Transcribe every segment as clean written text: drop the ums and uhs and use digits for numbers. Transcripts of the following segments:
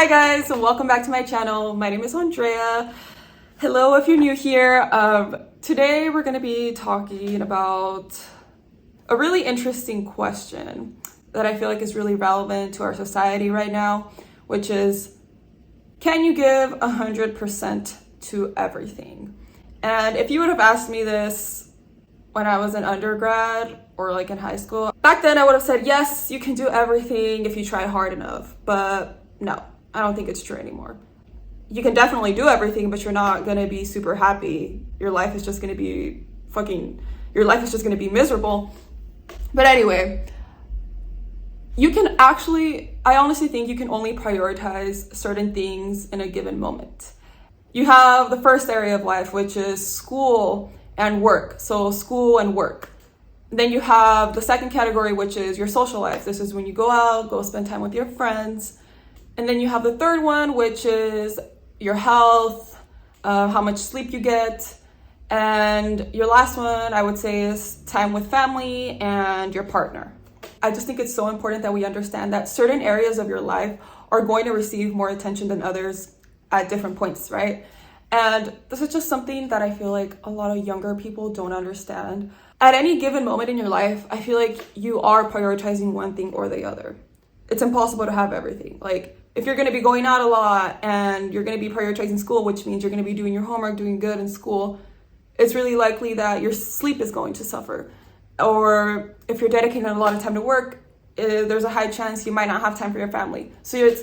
Hi guys, and welcome back to my channel. My name is Andrea. Hello if you're new here. Today we're going to be talking about a really interesting question that I feel like is really relevant to our society right now, which is, can you give 100% to everything? And if you would have asked me this when I was an undergrad or like in high school, back then I would have said, yes, you can do everything if you try hard enough. But no, I don't think it's true anymore. You can definitely do everything, but you're not gonna be super happy. Your life is just gonna be miserable. But anyway, I honestly think you can only prioritize certain things in a given moment. You have the first area of life, which is school and work. So school and work. Then you have the second category, which is your social life. This is when you go out, go spend time with your friends. And then you have the third one, which is your health, how much sleep you get. And your last one, I would say, is time with family and your partner. I just think it's so important that we understand that certain areas of your life are going to receive more attention than others at different points, right? And this is just something that I feel like a lot of younger people don't understand. At any given moment in your life, I feel like you are prioritizing one thing or the other. It's impossible to have everything. Like, if you're going to be going out a lot and you're going to be prioritizing school, which means you're going to be doing your homework, doing good in school, it's really likely that your sleep is going to suffer. Or if you're dedicating a lot of time to work, there's a high chance you might not have time for your family. So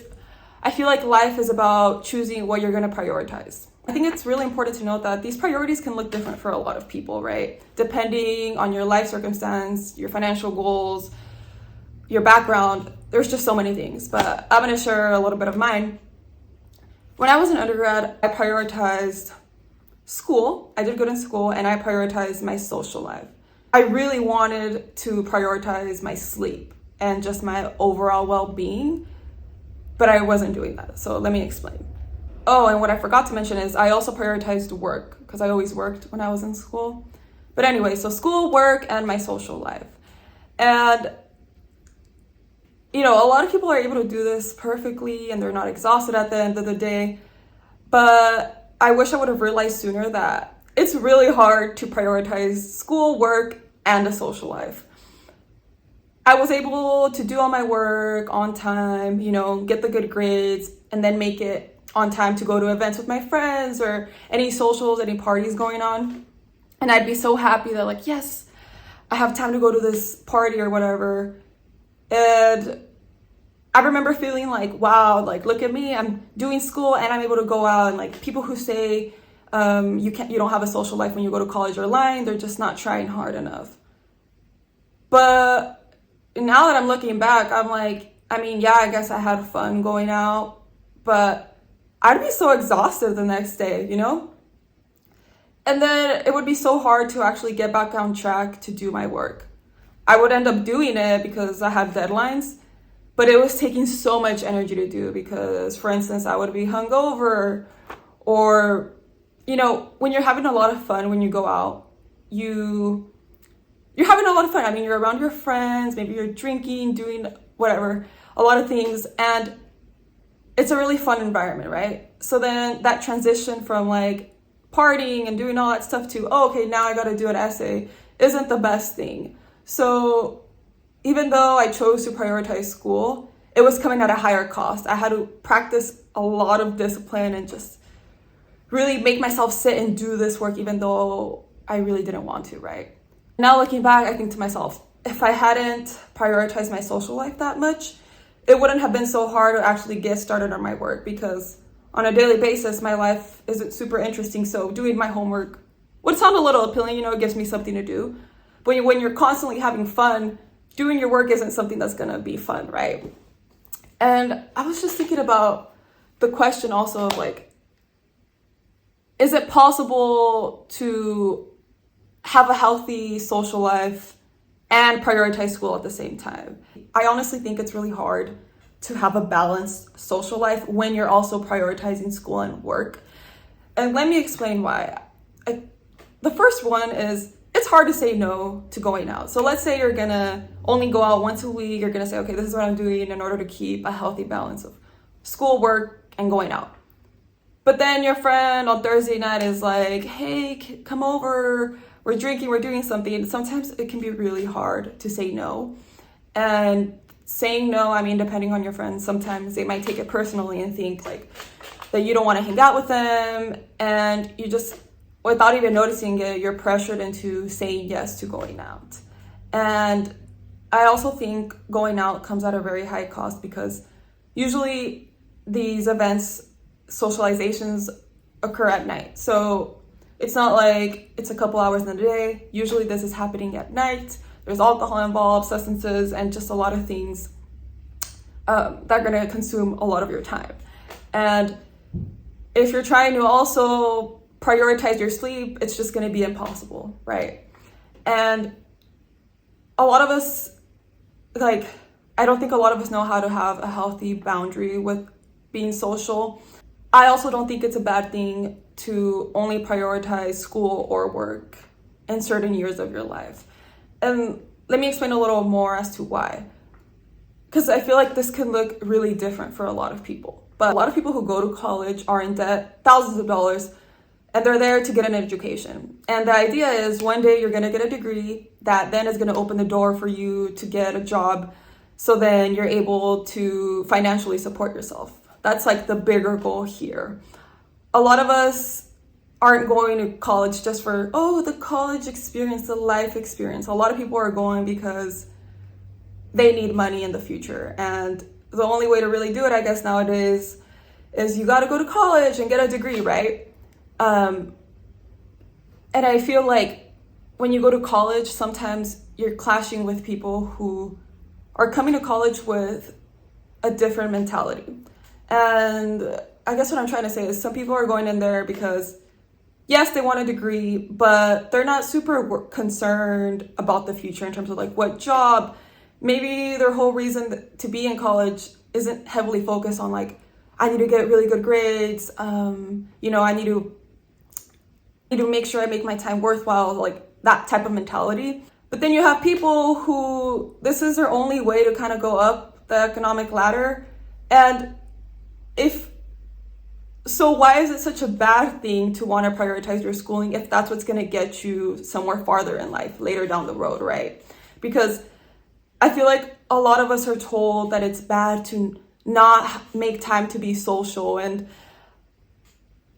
I feel like life is about choosing what you're going to prioritize. I think it's really important to note that these priorities can look different for a lot of people, right? Depending on your life circumstance, your financial goals, your background, there's just so many things. But I'm going to share a little bit of mine. When I was an undergrad, I prioritized school. I did good in school, and I prioritized my social life. I really wanted to prioritize my sleep and just my overall well-being, but I wasn't doing that. So let me explain. Oh, and what I forgot to mention is I also prioritized work because I always worked when I was in school. But anyway, so school, work, and my social life. And, a lot of people are able to do this perfectly and they're not exhausted at the end of the day. But I wish I would have realized sooner that it's really hard to prioritize school, work, and a social life. I was able to do all my work on time, get the good grades, and then make it on time to go to events with my friends or any socials, any parties going on. And I'd be so happy that, like, yes, I have time to go to this party or whatever. And I remember feeling like, wow, like, look at me, I'm doing school and I'm able to go out. And like, people who say you don't have a social life when you go to college are lying. They're just not trying hard enough. But now that I'm looking back, I'm like, yeah, I guess I had fun going out, but I'd be so exhausted the next day, And then it would be so hard to actually get back on track to do my work. I would end up doing it because I had deadlines, but it was taking so much energy to do because, for instance, I would be hungover or, when you're having a lot of fun, when you go out, you're having a lot of fun. You're around your friends, maybe you're drinking, doing whatever, a lot of things. And it's a really fun environment, right? So then that transition from like partying and doing all that stuff to, okay, now I got to do an essay isn't the best thing. So even though I chose to prioritize school, it was coming at a higher cost. I had to practice a lot of discipline and just really make myself sit and do this work, even though I really didn't want to, right? Now looking back, I think to myself, if I hadn't prioritized my social life that much, it wouldn't have been so hard to actually get started on my work because on a daily basis, my life isn't super interesting. So doing my homework would sound a little appealing, it gives me something to do. But when you're constantly having fun, doing your work isn't something that's gonna be fun, right? And I was just thinking about the question also of like, is it possible to have a healthy social life and prioritize school at the same time? I honestly think it's really hard to have a balanced social life when you're also prioritizing school and work. And let me explain why. The first one is it's hard to say no to going out. So let's say you're gonna only go out once a week. You're gonna say, okay, this is what I'm doing in order to keep a healthy balance of school, work, and going out. But then your friend on Thursday night is like, hey, come over, we're drinking, we're doing something. And sometimes it can be really hard to say no. And saying no, I mean, depending on your friends, sometimes they might take it personally and think like that you don't want to hang out with them. And you just, without even noticing it, you're pressured into saying yes to going out. And I also think going out comes at a very high cost because usually these events, socializations occur at night. So it's not like it's a couple hours in the day. Usually this is happening at night. There's alcohol involved, substances, and just a lot of things that are going to consume a lot of your time. And if you're trying to also prioritize your sleep, it's just going to be impossible, right? And a lot of us, I don't think a lot of us know how to have a healthy boundary with being social. I also don't think it's a bad thing to only prioritize school or work in certain years of your life. And let me explain a little more as to why. Because I feel like this can look really different for a lot of people. But a lot of people who go to college are in debt, thousands of dollars, and they're there to get an education. And the idea is one day you're going to get a degree that then is going to open the door for you to get a job. So then you're able to financially support yourself. That's like the bigger goal here. A lot of us aren't going to college just for, the college experience, the life experience. A lot of people are going because they need money in the future. And the only way to really do it, I guess, nowadays is you got to go to college and get a degree, right? And I feel like when you go to college, sometimes you're clashing with people who are coming to college with a different mentality. And I guess what I'm trying to say is some people are going in there because, yes, they want a degree, but they're not super concerned about the future in terms of like what job. Maybe their whole reason to be in college isn't heavily focused on like, I need to get really good grades. I need to make sure I make my time worthwhile, like that type of mentality. But then you have people who this is their only way to kind of go up the economic ladder. And so why is it such a bad thing to want to prioritize your schooling if that's what's going to get you somewhere farther in life later down the road, right? Because I feel like a lot of us are told that it's bad to not make time to be social. And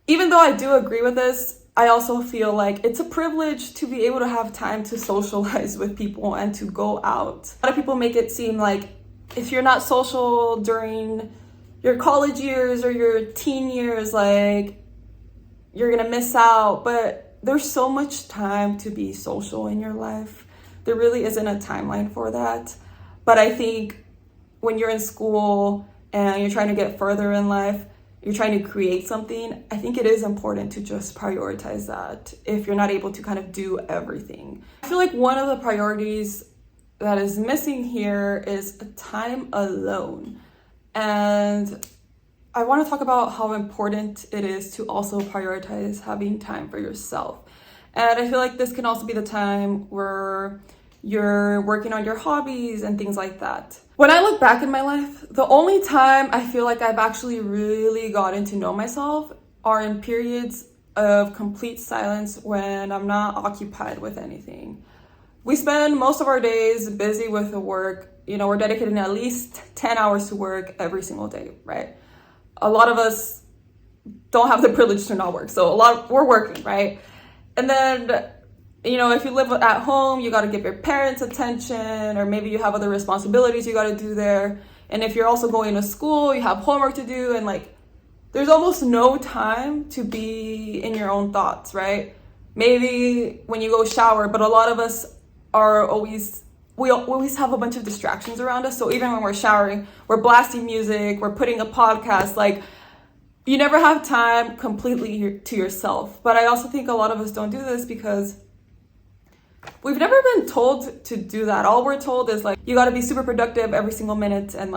even though I do agree with this, I also feel like it's a privilege to be able to have time to socialize with people and to go out. A lot of people make it seem like if you're not social during your college years or your teen years, like you're gonna miss out. But there's so much time to be social in your life. There really isn't a timeline for that. But I think when you're in school and you're trying to get further in life, you're trying to create something, I think it is important to just prioritize that if you're not able to kind of do everything. I feel like one of the priorities that is missing here is a time alone. And I want to talk about how important it is to also prioritize having time for yourself. And I feel like this can also be the time where you're working on your hobbies and things like that. When I look back in my life, the only time I feel like I've actually really gotten to know myself are in periods of complete silence when I'm not occupied with anything. We spend most of our days busy with the work. We're dedicating at least 10 hours to work every single day, right? A lot of us don't have the privilege to not work. So we're working, right? And then, if you live at home, you got to give your parents attention, or maybe you have other responsibilities you got to do there. And if you're also going to school, you have homework to do, and there's almost no time to be in your own thoughts, right? Maybe when you go shower, but a lot of us we always have a bunch of distractions around us. So even when we're showering, we're blasting music, we're putting a podcast, you never have time completely to yourself. But I also think a lot of us don't do this because we've never been told to do that. All we're told is you got to be super productive every single minute. And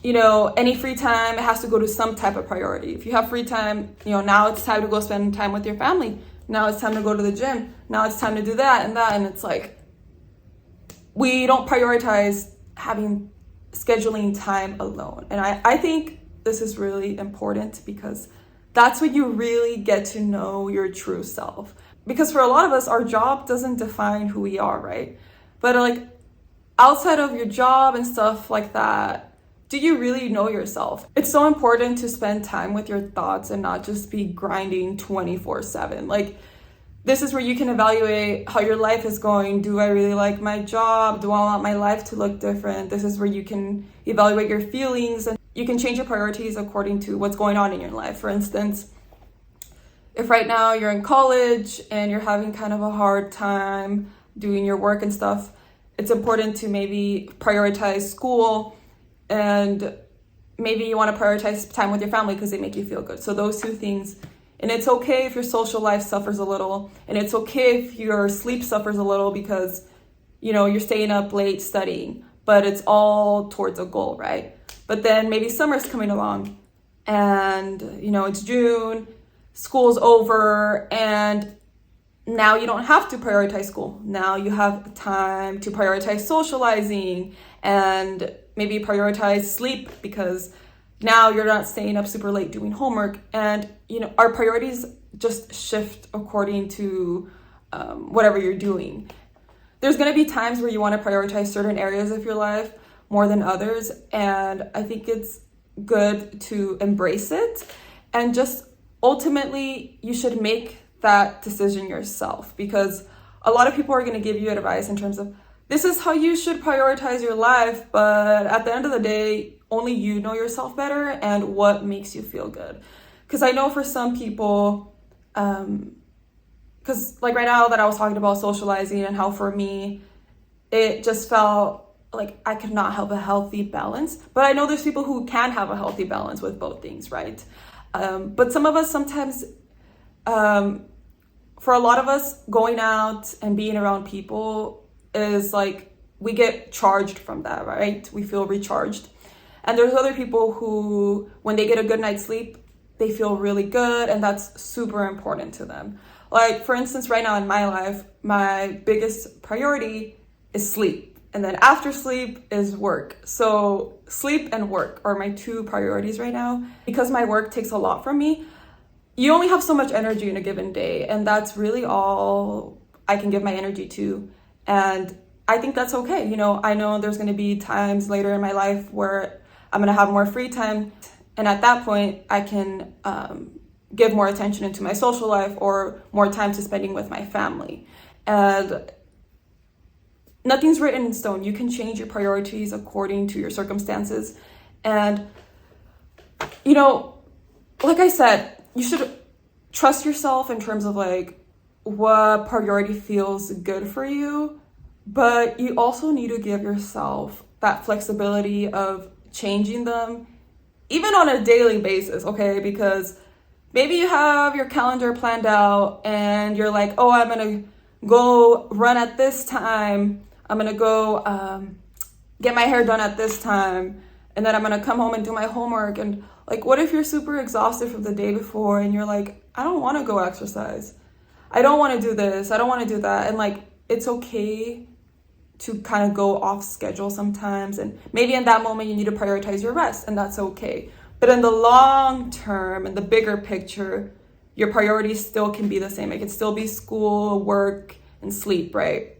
any free time, it has to go to some type of priority. If you have free time, now it's time to go spend time with your family. Now it's time to go to the gym. Now it's time to do that and that. And it's we don't prioritize having scheduling time alone. And I think this is really important because that's when you really get to know your true self. Because for a lot of us, our job doesn't define who we are, right? But like outside of your job and stuff like that, do you really know yourself? It's so important to spend time with your thoughts and not just be grinding 24/7. Like, this is where you can evaluate how your life is going. Do I really like my job? Do I want my life to look different? This is where you can evaluate your feelings, and you can change your priorities according to what's going on in your life. For instance, if right now you're in college and you're having kind of a hard time doing your work and stuff, it's important to maybe prioritize school, and maybe you want to prioritize time with your family because they make you feel good. So those two things. And it's okay if your social life suffers a little, and it's okay if your sleep suffers a little because, you're staying up late studying, but it's all towards a goal, right? But then maybe summer's coming along and, it's June, school's over, and now you don't have to prioritize school. Now you have time to prioritize socializing and maybe prioritize sleep because now you're not staying up super late doing homework. And, our priorities just shift according to whatever you're doing. There's going to be times where you want to prioritize certain areas of your life more than others. And I think it's good to embrace it. And just ultimately, you should make that decision yourself, because a lot of people are going to give you advice in terms of this is how you should prioritize your life. But at the end of the day, only you know yourself better and what makes you feel good. Because I know for some people, because like right now that I was talking about socializing and how for me, it just felt like I could not have a healthy balance. But I know there's people who can have a healthy balance with both things, right? But some of us sometimes, for a lot of us, going out and being around people is like, we get charged from that, right? We feel recharged. And there's other people who, when they get a good night's sleep, they feel really good, and that's super important to them. Like, for instance, right now in my life, my biggest priority is sleep. And then after sleep is work. So sleep and work are my two priorities right now. Because my work takes a lot from me, you only have so much energy in a given day, and that's really all I can give my energy to. And I think that's okay. I know there's going to be times later in my life where I'm going to have more free time. And at that point, I can give more attention into my social life or more time to spending with my family. And nothing's written in stone. You can change your priorities according to your circumstances. And, like I said, you should trust yourself in terms of like what priority feels good for you. But you also need to give yourself that flexibility of changing them, even on a daily basis, okay? Because maybe you have your calendar planned out and you're like, oh, I'm gonna go run at this time. I'm gonna go get my hair done at this time. And then I'm gonna come home and do my homework. And like, what if you're super exhausted from the day before and you're like, I don't wanna go exercise. I don't wanna do this. I don't wanna do that. And like, it's okay to kind of go off schedule sometimes, and maybe in that moment you need to prioritize your rest, and that's okay. But in the long term, in the bigger picture, your priorities still can be the same. It can still be school, work, and sleep, right?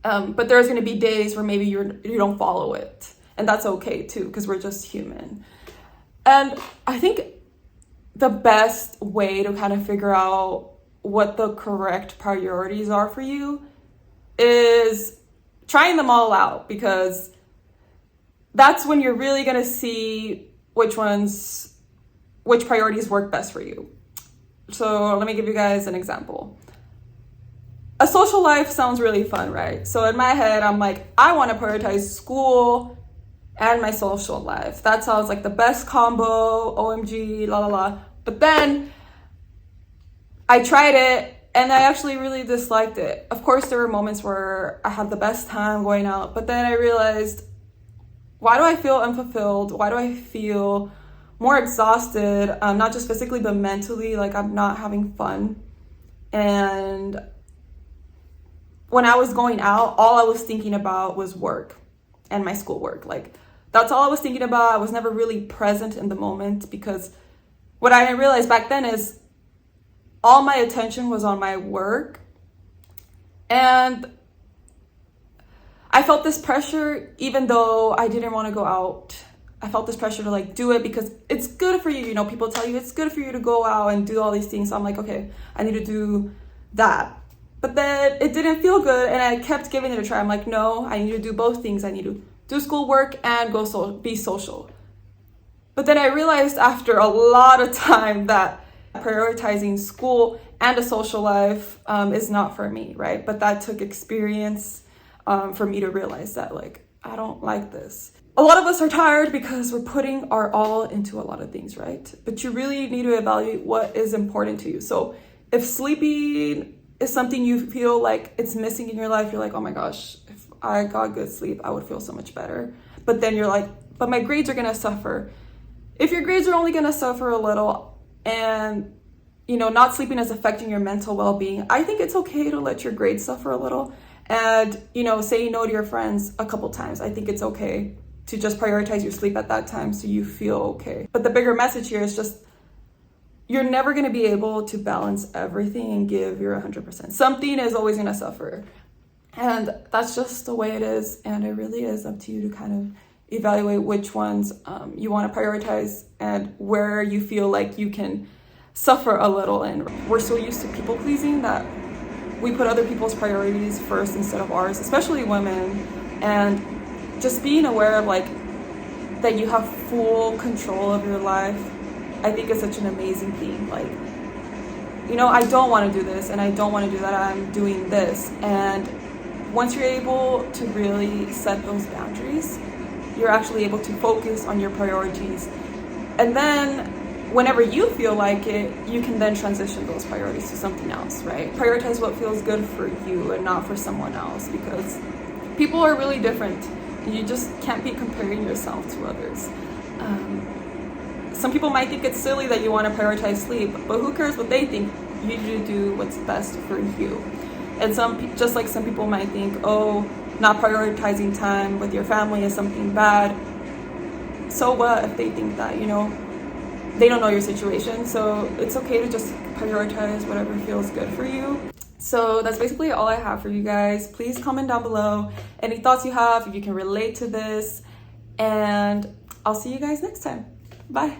But there's going to be days where maybe you don't follow it, and that's okay too, because we're just human. And I think the best way to kind of figure out what the correct priorities are for you is trying them all out, because that's when you're really going to see which priorities work best for you. So let me give you guys an example. A social life sounds really fun, right? So in my head, I'm like, I want to prioritize school and my social life. That sounds like the best combo, OMG, la la la. But then I tried it, and I actually really disliked it. Of course, there were moments where I had the best time going out, but then I realized, why do I feel unfulfilled? Why do I feel more exhausted? Not just physically, but mentally, like I'm not having fun. And when I was going out, all I was thinking about was work and my schoolwork. Like, That's all I was thinking about. I was never really present in the moment, because what I didn't realize back then is all my attention was on my work. And I felt this pressure, even though I didn't want to go out. I felt this pressure to like do it because it's good for you. You know, people tell you it's good for you to go out and do all these things. So I'm like, okay, I need to do that. But then it didn't feel good, and I kept giving it a try. I'm like, no, I need to do both things. I need to do schoolwork and be social. But then I realized after a lot of time that prioritizing school and a social life is not for me, right? But that took experience for me to realize that, like, I don't like this. A lot of us are tired because we're putting our all into a lot of things, right? But you really need to evaluate what is important to you. So if sleeping is something you feel like it's missing in your life, you're like, oh my gosh, if I got good sleep, I would feel so much better. But then you're like, but my grades are gonna suffer. If your grades are only gonna suffer a little, and you know, not sleeping is affecting your mental well-being, I think it's okay to let your grades suffer a little. And, you know, say no to your friends a couple times. I think it's okay to just prioritize your sleep at that time so you feel okay. But the bigger message here is just, you're never going to be able to balance everything and give your 100%. Something is always going to suffer. And that's just the way it is. And it really is up to you to kind of evaluate which ones you want to prioritize and where you feel like you can suffer a little. And we're so used to people pleasing that we put other people's priorities first instead of ours, especially women. And just being aware of like that you have full control of your life, I think is such an amazing thing. Like, you know, I don't want to do this and I don't want to do that, I'm doing this. And once you're able to really set those boundaries, you're actually able to focus on your priorities. And then whenever you feel like it, you can then transition those priorities to something else, right? Prioritize what feels good for you and not for someone else, because people are really different. You just can't be comparing yourself to others. Some people might think it's silly that you want to prioritize sleep, but who cares what they think? You need to do what's best for you. And just like some people might think, oh, not prioritizing time with your family is something bad. So what if they think that, you know? They don't know your situation, so it's okay to just prioritize whatever feels good for you. So that's basically all I have for you guys. Please comment down below any thoughts you have, if you can relate to this, and I'll see you guys next time. Bye.